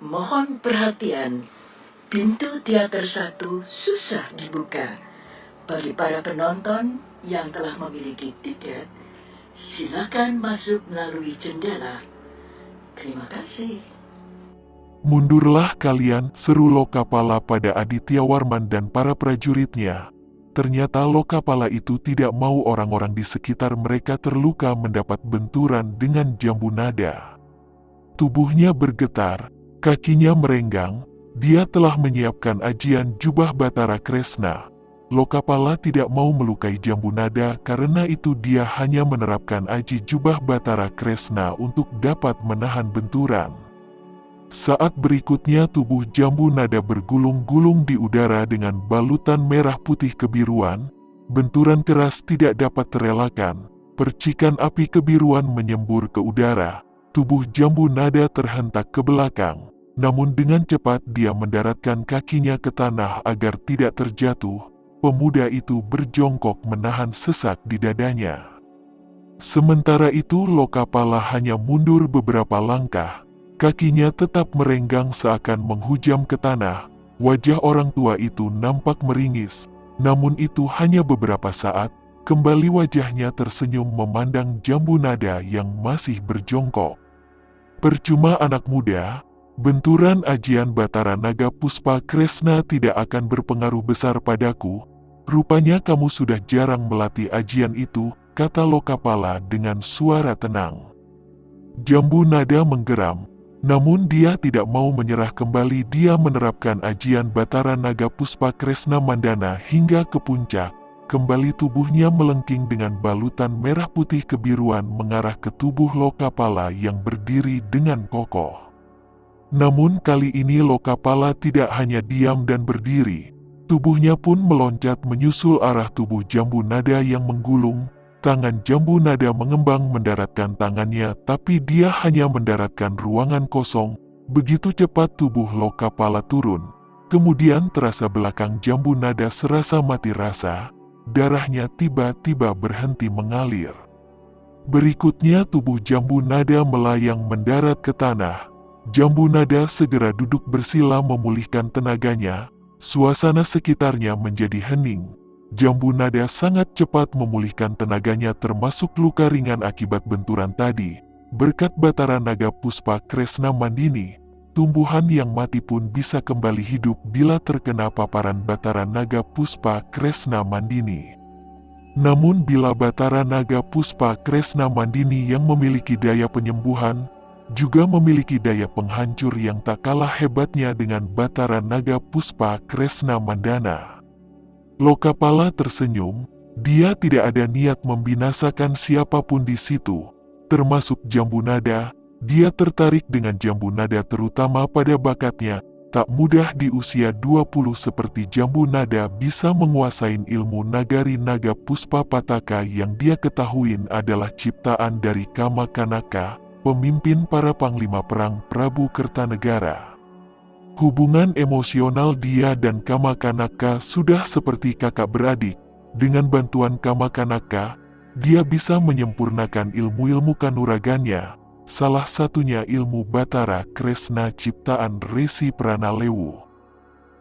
Mohon perhatian, pintu teater 1 susah dibuka. Bagi para penonton yang telah memiliki tiket, silakan masuk melalui jendela. Terima kasih. Mundurlah kalian, seru Lokapala pada Aditya Warman dan para prajuritnya. Ternyata Lokapala itu tidak mau orang-orang di sekitar mereka terluka mendapat benturan dengan jambu nada. Tubuhnya bergetar, kakinya merenggang, dia telah menyiapkan ajian jubah Batara Kresna. Lokapala tidak mau melukai jambu nada karena itu dia hanya menerapkan aji jubah Batara Kresna untuk dapat menahan benturan. Saat berikutnya tubuh jambu nada bergulung-gulung di udara dengan balutan merah putih kebiruan, benturan keras tidak dapat terelakkan, percikan api kebiruan menyembur ke udara, tubuh jambu nada terhentak ke belakang, namun dengan cepat dia mendaratkan kakinya ke tanah agar tidak terjatuh. Pemuda itu berjongkok menahan sesak di dadanya. Sementara itu Lokapala hanya mundur beberapa langkah. Kakinya tetap merenggang seakan menghujam ke tanah. Wajah orang tua itu nampak meringis. Namun itu hanya beberapa saat. Kembali wajahnya tersenyum memandang jambu nada yang masih berjongkok. Percuma anak muda, benturan ajian Batara Naga Puspa Kresna tidak akan berpengaruh besar padaku. Rupanya kamu sudah jarang melatih ajian itu, kata Lokapala dengan suara tenang. Jambu nada menggeram, namun dia tidak mau menyerah kembali. Dia menerapkan ajian Batara Naga Puspa Kresna Mandana hingga ke puncak. Kembali tubuhnya melengking dengan balutan merah putih kebiruan mengarah ke tubuh Lokapala yang berdiri dengan kokoh. Namun kali ini Lokapala tidak hanya diam dan berdiri. Tubuhnya pun meloncat menyusul arah tubuh jambu nada yang menggulung. Tangan jambu nada mengembang mendaratkan tangannya, tapi dia hanya mendaratkan ruangan kosong. Begitu cepat tubuh Lokapala turun. Kemudian terasa belakang jambu nada serasa mati rasa. Darahnya tiba-tiba berhenti mengalir. Berikutnya tubuh jambu nada melayang mendarat ke tanah. Jambu nada segera duduk bersila memulihkan tenaganya. Suasana sekitarnya menjadi hening. Jambu nada sangat cepat memulihkan tenaganya termasuk luka ringan akibat benturan tadi. Berkat Batara Naga Puspa Kresna Mandini, tumbuhan yang mati pun bisa kembali hidup bila terkena paparan Batara Naga Puspa Kresna Mandini. Namun bila Batara Naga Puspa Kresna Mandini yang memiliki daya penyembuhan, juga memiliki daya penghancur yang tak kalah hebatnya dengan Batara Naga Puspa Kresna Mandana. Lokapala tersenyum, dia tidak ada niat membinasakan siapapun di situ, termasuk jambu nada. Dia tertarik dengan jambu nada terutama pada bakatnya. Tak mudah di usia 20 seperti jambu nada bisa menguasai ilmu nagari naga Puspa Pataka yang dia ketahuin adalah ciptaan dari Kama Kanaka, pemimpin para panglima perang Prabu Kertanegara. Hubungan emosional dia dan Kama Kanaka sudah seperti kakak beradik. Dengan bantuan Kama Kanaka, dia bisa menyempurnakan ilmu-ilmu kanuragannya. Salah satunya ilmu Batara Kresna ciptaan Resi Pranalewu.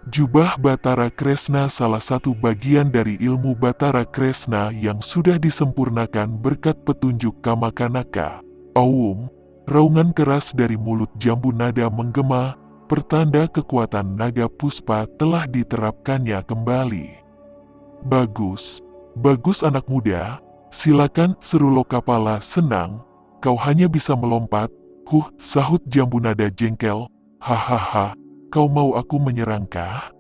Jubah Batara Kresna salah satu bagian dari ilmu Batara Kresna yang sudah disempurnakan berkat petunjuk Kama Kanaka. Aum, raungan keras dari mulut jambu nada menggema, pertanda kekuatan naga Puspa telah diterapkannya kembali. Bagus, bagus anak muda, silakan, seru Lokapala senang. Kau hanya bisa melompat, sahut jambu nada jengkel. Hahaha, kau mau aku menyerangkah?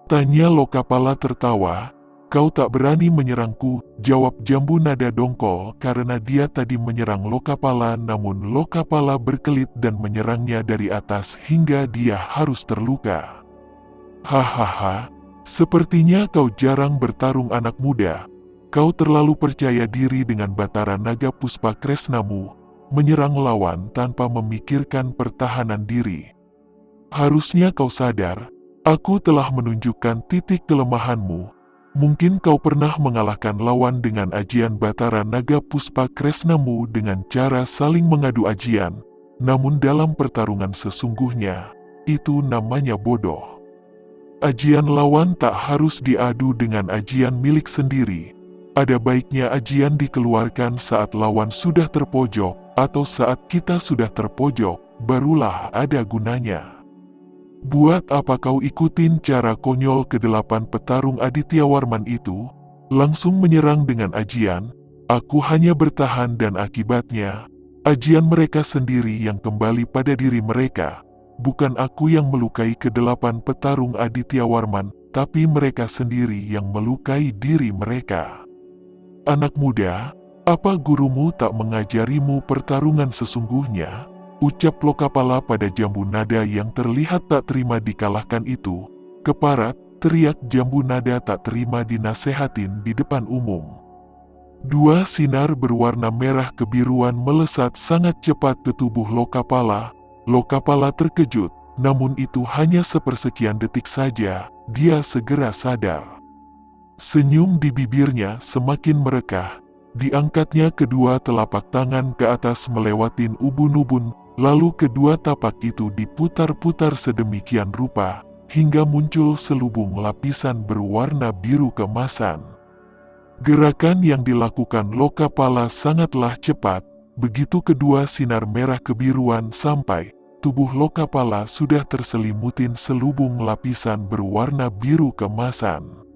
Tanya Lokapala tertawa. Kau tak berani menyerangku, jawab jambu nada dongkol karena dia tadi menyerang Lokapala namun Lokapala berkelit dan menyerangnya dari atas hingga dia harus terluka. Hahaha, sepertinya kau jarang bertarung anak muda. Kau terlalu percaya diri dengan Batara Naga Puspa Kresnamu, menyerang lawan tanpa memikirkan pertahanan diri. Harusnya kau sadar, aku telah menunjukkan titik kelemahanmu. Mungkin kau pernah mengalahkan lawan dengan ajian Batara Naga Puspa Kresnamu dengan cara saling mengadu ajian, namun dalam pertarungan sesungguhnya, itu namanya bodoh. Ajian lawan tak harus diadu dengan ajian milik sendiri. Ada baiknya ajian dikeluarkan saat lawan sudah terpojok, atau saat kita sudah terpojok, barulah ada gunanya. Buat apa kau ikutin cara konyol ke-8 petarung Aditya Warman itu? Langsung menyerang dengan ajian. Aku hanya bertahan dan akibatnya, ajian mereka sendiri yang kembali pada diri mereka. Bukan aku yang melukai ke-8 petarung Aditya Warman, tapi mereka sendiri yang melukai diri mereka. Anak muda, apa gurumu tak mengajarimu pertarungan sesungguhnya? Ucap Lokapala pada Jambu Nada yang terlihat tak terima dikalahkan itu. Keparat, teriak Jambu Nada tak terima dinasehatin di depan umum. Dua sinar berwarna merah kebiruan melesat sangat cepat ke tubuh Lokapala. Lokapala terkejut, namun itu hanya sepersekian detik saja, dia segera sadar. Senyum di bibirnya semakin merekah. Diangkatnya kedua telapak tangan ke atas melewatin ubun-ubun, lalu kedua tapak itu diputar-putar sedemikian rupa, hingga muncul selubung lapisan berwarna biru keemasan. Gerakan yang dilakukan Lokapala sangatlah cepat, begitu kedua sinar merah kebiruan sampai, tubuh Lokapala sudah terselimutin selubung lapisan berwarna biru keemasan.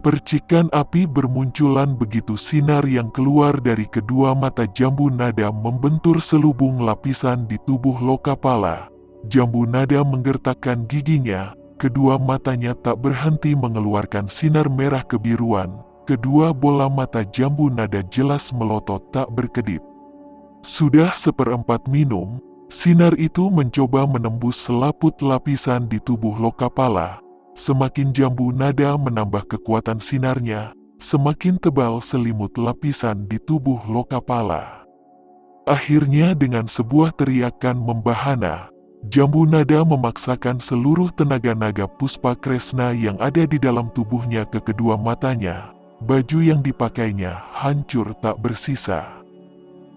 Percikan api bermunculan begitu sinar yang keluar dari kedua mata Jambu Nada membentur selubung lapisan di tubuh Lokapala. Jambu Nada menggertakkan giginya, kedua matanya tak berhenti mengeluarkan sinar merah kebiruan. Kedua bola mata Jambu Nada jelas melotot tak berkedip. Sudah seperempat minum, sinar itu mencoba menembus selaput lapisan di tubuh Lokapala. Semakin Jambu Nada menambah kekuatan sinarnya, semakin tebal selimut lapisan di tubuh Lokapala. Akhirnya dengan sebuah teriakan membahana, Jambu Nada memaksakan seluruh tenaga naga Puspa Kresna yang ada di dalam tubuhnya ke kedua matanya. Baju yang dipakainya hancur tak bersisa.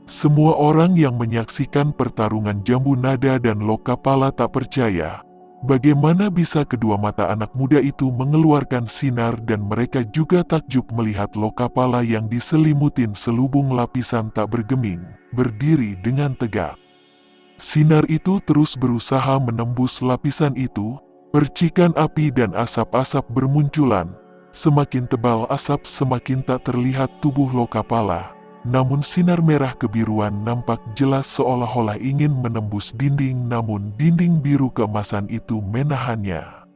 Semua orang yang menyaksikan pertarungan Jambu Nada dan Lokapala tak percaya. Bagaimana bisa kedua mata anak muda itu mengeluarkan sinar dan mereka juga takjub melihat Lokapala yang diselimutin selubung lapisan tak bergeming, berdiri dengan tegak. Sinar itu terus berusaha menembus lapisan itu, percikan api dan asap-asap bermunculan. Semakin tebal asap semakin tak terlihat tubuh Lokapala. Namun sinar merah kebiruan nampak jelas seolah-olah ingin menembus dinding, namun dinding biru keemasan itu menahannya.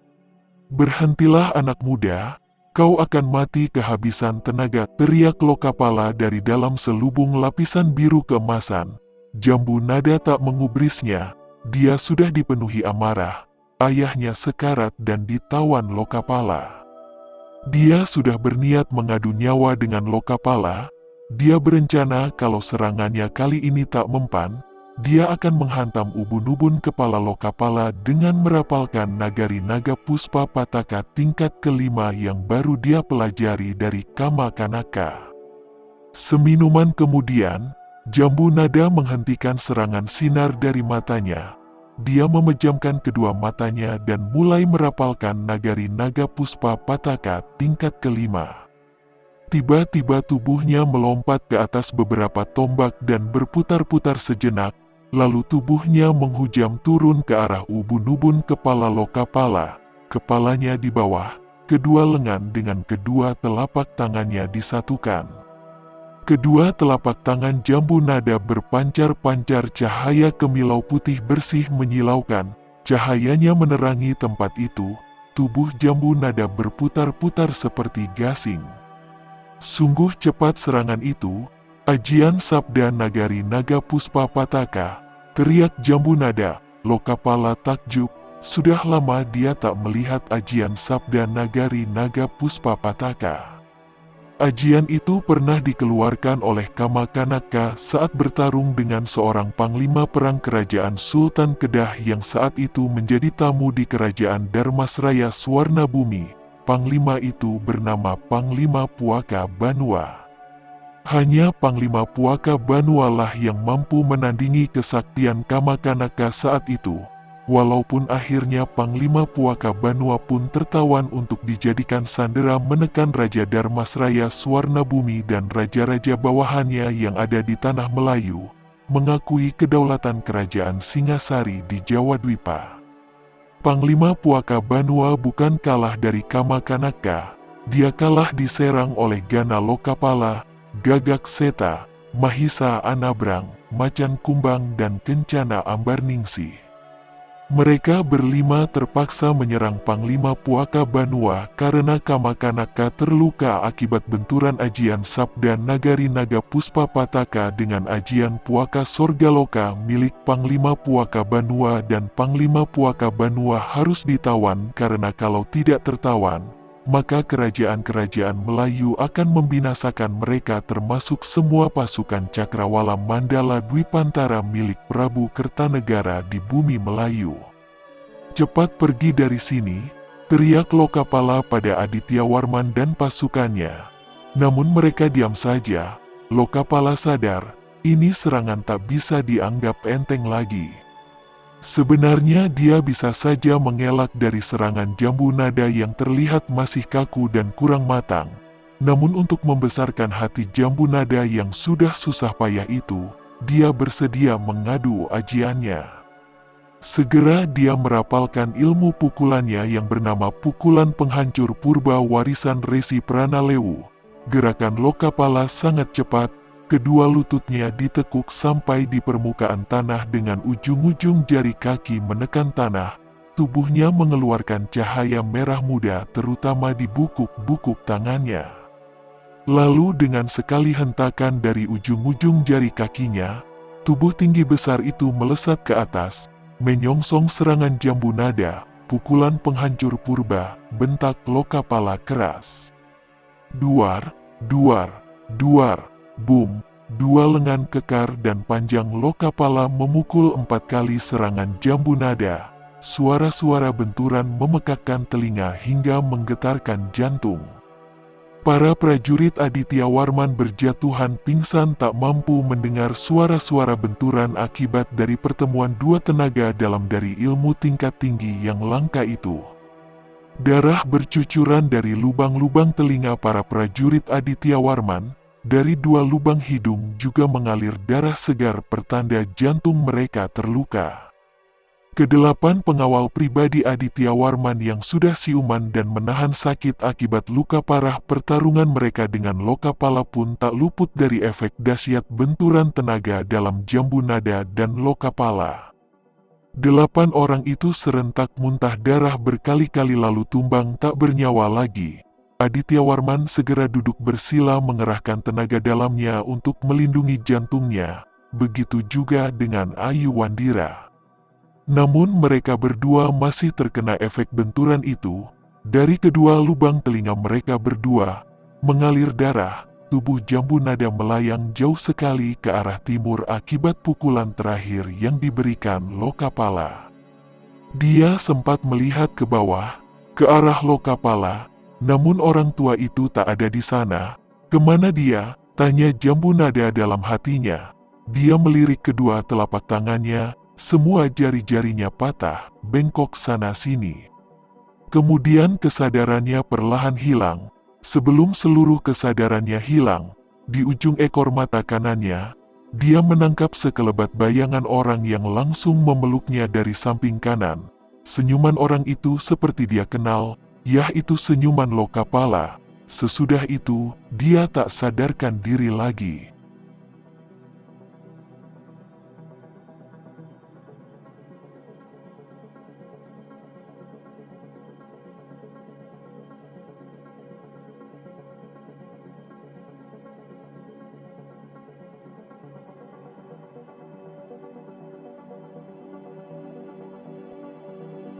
Berhentilah anak muda, kau akan mati kehabisan tenaga, teriak Lokapala dari dalam selubung lapisan biru keemasan. Jambu Nada tak mengubrisnya, dia sudah dipenuhi amarah, ayahnya sekarat dan ditawan Lokapala. Dia sudah berniat mengadu nyawa dengan Lokapala. Dia berencana kalau serangannya kali ini tak mempan, dia akan menghantam ubun-ubun kepala Lokapala dengan merapalkan nagari naga Puspa Pataka tingkat kelima yang baru dia pelajari dari Kama Kanaka. Seminuman kemudian, Jambu Nada menghentikan serangan sinar dari matanya. Dia memejamkan kedua matanya dan mulai merapalkan nagari naga Puspa Pataka tingkat kelima. Tiba-tiba tubuhnya melompat ke atas beberapa tombak dan berputar-putar sejenak, lalu tubuhnya menghujam turun ke arah ubun-ubun kepala Lokapala. Kepalanya di bawah, kedua lengan dengan kedua telapak tangannya disatukan. Kedua telapak tangan Jambu Nada berpancar-pancar cahaya kemilau putih bersih menyilaukan, cahayanya menerangi tempat itu, tubuh Jambu Nada berputar-putar seperti gasing. Sungguh cepat serangan itu, ajian sabda nagari naga Puspa Pataka, teriak Jambu Nada. Lokapala takjub, sudah lama dia tak melihat ajian sabda nagari naga Puspa Pataka. Ajian itu pernah dikeluarkan oleh Kama Kanaka saat bertarung dengan seorang panglima perang kerajaan Sultan Kedah yang saat itu menjadi tamu di kerajaan Dharmasraya Swarna Bumi. Panglima itu bernama Panglima Puaka Banua. Hanya Panglima Puaka Banua lah yang mampu menandingi kesaktian Kama Kanaka saat itu. walaupun akhirnya Panglima Puaka Banua pun tertawan untuk dijadikan sandera menekan Raja Darmasraya Swarnabumi dan raja-raja bawahannya yang ada di tanah Melayu, mengakui kedaulatan kerajaan Singasari di Jawa Dwipa. Panglima Puaka Banua bukan kalah dari Kamakanaka, dia kalah diserang oleh Gana Lokapala, Gagak Seta, Mahisa Anabrang, Macan Kumbang dan Kencana Ambarningsih. Mereka berlima terpaksa menyerang Panglima Puaka Banua karena Kamakanaka terluka akibat benturan ajian Sabda Nagari Naga Puspa Pataka dengan ajian Puaka Sorgaloka milik Panglima Puaka Banua, dan Panglima Puaka Banua harus ditawan karena kalau tidak tertawan, maka kerajaan-kerajaan Melayu akan membinasakan mereka termasuk semua pasukan Cakrawala Mandala Dwipantara milik Prabu Kertanegara di bumi Melayu. "Cepat pergi dari sini," teriak Lokapala pada Adityawarman dan pasukannya. Namun mereka diam saja. Lokapala sadar, ini serangan tak bisa dianggap enteng lagi. Sebenarnya dia bisa saja mengelak dari serangan Jambu Nada yang terlihat masih kaku dan kurang matang. Namun untuk membesarkan hati Jambu Nada yang sudah susah payah itu, dia bersedia mengadu ajiannya. Segera dia merapalkan ilmu pukulannya yang bernama Pukulan Penghancur Purba warisan Resi Pranalewu. Gerakan Lokapala sangat cepat. Kedua lututnya ditekuk sampai di permukaan tanah dengan ujung-ujung jari kaki menekan tanah. Tubuhnya mengeluarkan cahaya merah muda terutama di bukuk-bukuk tangannya. Lalu dengan sekali hentakan dari ujung-ujung jari kakinya, tubuh tinggi besar itu melesat ke atas, menyongsong serangan Jambu Nada. Pukulan Penghancur Purba, bentak Lokapala keras. Duar, duar, duar. Bum, dua lengan kekar dan panjang Lokapala memukul 4 kali serangan Jambu Nada. Suara-suara benturan memekakkan telinga hingga menggetarkan jantung. Para prajurit Adityawarman berjatuhan pingsan tak mampu mendengar suara-suara benturan akibat dari pertemuan dua tenaga dalam dari ilmu tingkat tinggi yang langka itu. Darah bercucuran dari lubang-lubang telinga para prajurit Adityawarman. Dari dua lubang hidung juga mengalir darah segar pertanda jantung mereka terluka. Kedelapan pengawal pribadi Adityawarman yang sudah siuman dan menahan sakit akibat luka parah pertarungan mereka dengan Lokapala pun tak luput dari efek dahsyat benturan tenaga dalam Jambu Nada dan Lokapala. 8 orang itu serentak muntah darah berkali-kali lalu tumbang tak bernyawa lagi. Adityawarman segera duduk bersila mengerahkan tenaga dalamnya untuk melindungi jantungnya, begitu juga dengan Ayu Wandira. Namun mereka berdua masih terkena efek benturan itu. Dari kedua lubang telinga mereka berdua, mengalir darah. Tubuh Jambu Nada melayang jauh sekali ke arah timur akibat pukulan terakhir yang diberikan Lokapala. Dia sempat melihat ke bawah, ke arah Lokapala. Namun orang tua itu tak ada di sana. "Kemana dia?" tanya Jambu Nada dalam hatinya. Dia melirik kedua telapak tangannya, semua jari-jarinya patah, bengkok sana-sini. Kemudian kesadarannya perlahan hilang. Sebelum seluruh kesadarannya hilang, di ujung ekor mata kanannya, dia menangkap sekelebat bayangan orang yang langsung memeluknya dari samping kanan. Senyuman orang itu seperti dia kenal, yaitu senyuman Lokapala. Sesudah itu, dia tak sadarkan diri lagi.